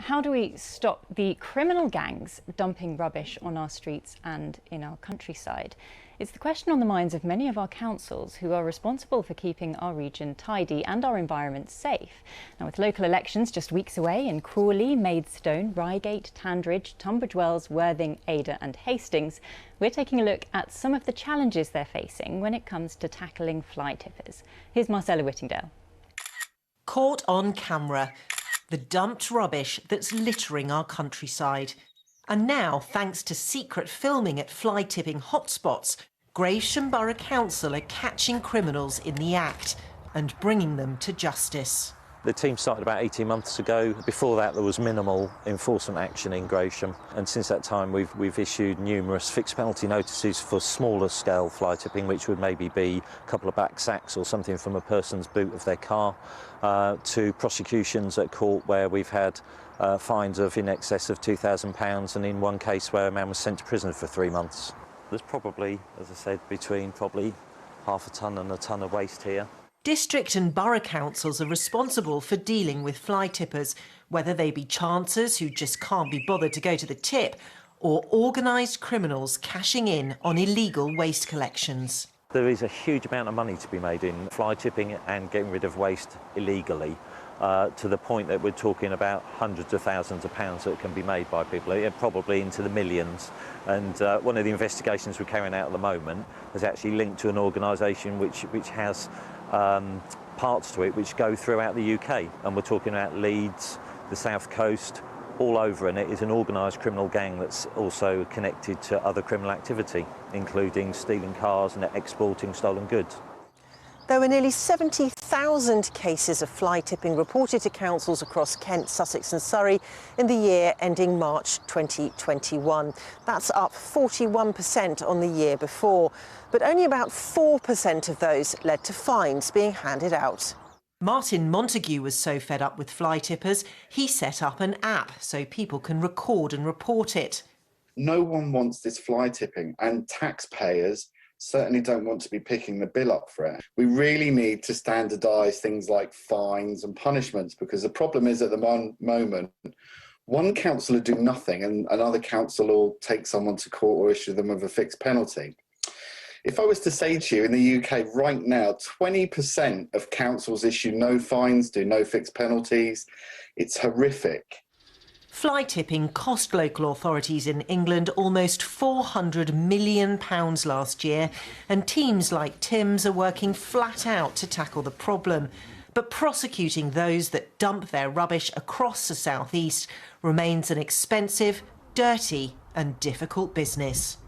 How do we stop the criminal gangs dumping rubbish on our streets and in our countryside? It's the question on the minds of many of our councils who are responsible for keeping our region tidy and our environment safe. Now, with local elections just weeks away in Crawley, Maidstone, Reigate, Tandridge, Tunbridge Wells, Worthing, Ada and Hastings, we're taking a look at some of the challenges they're facing when it comes to tackling fly tippers. Here's Marcella Whittingdale. Caught on camera, the dumped rubbish that's littering our countryside. And now, thanks to secret filming at fly-tipping hotspots, Gravesham Borough Council are catching criminals in the act and bringing them to justice. The team started about 18 months ago. Before that, there was minimal enforcement action in Gravesham. And since that time, we've issued numerous fixed penalty notices for smaller scale fly tipping, which would maybe be a couple of back sacks or something from a person's boot of their car, to prosecutions at court where we've had fines of in excess of £2,000, and in one case where a man was sent to prison for 3 months. There's probably, as I said, between probably half a tonne and a tonne of waste here. District and borough councils are responsible for dealing with fly tippers, whether they be chancers who just can't be bothered to go to the tip, or organised criminals cashing in on illegal waste collections. There is a huge amount of money to be made in fly tipping and getting rid of waste illegally, to the point that we're talking about hundreds of thousands of pounds that can be made by people, probably into the millions. And one of the investigations we're carrying out at the moment is actually linked to an organisation which has parts to it which go throughout the UK, and we're talking about Leeds, the South Coast, all over, and it is an organised criminal gang that's also connected to other criminal activity, including stealing cars and exporting stolen goods. There were nearly 70,000 cases of fly tipping reported to councils across Kent, Sussex and Surrey in the year ending March 2021. That's up 41% on the year before, but only about 4% of those led to fines being handed out. Martin Montague was so fed up with fly tippers, he set up an app so people can record and report it. No one wants this fly tipping, and taxpayers certainly don't want to be picking the bill up for it. We really need to standardise things like fines and punishments, because the problem is at the moment, one council will do nothing and another council will take someone to court or issue them with a fixed penalty. If I was to say to you, in the UK right now, 20% of councils issue no fines, do no fixed penalties. It's horrific. Fly tipping cost local authorities in England almost £400 million last year, and teams like Tim's are working flat out to tackle the problem. But prosecuting those that dump their rubbish across the south east remains an expensive, dirty and difficult business.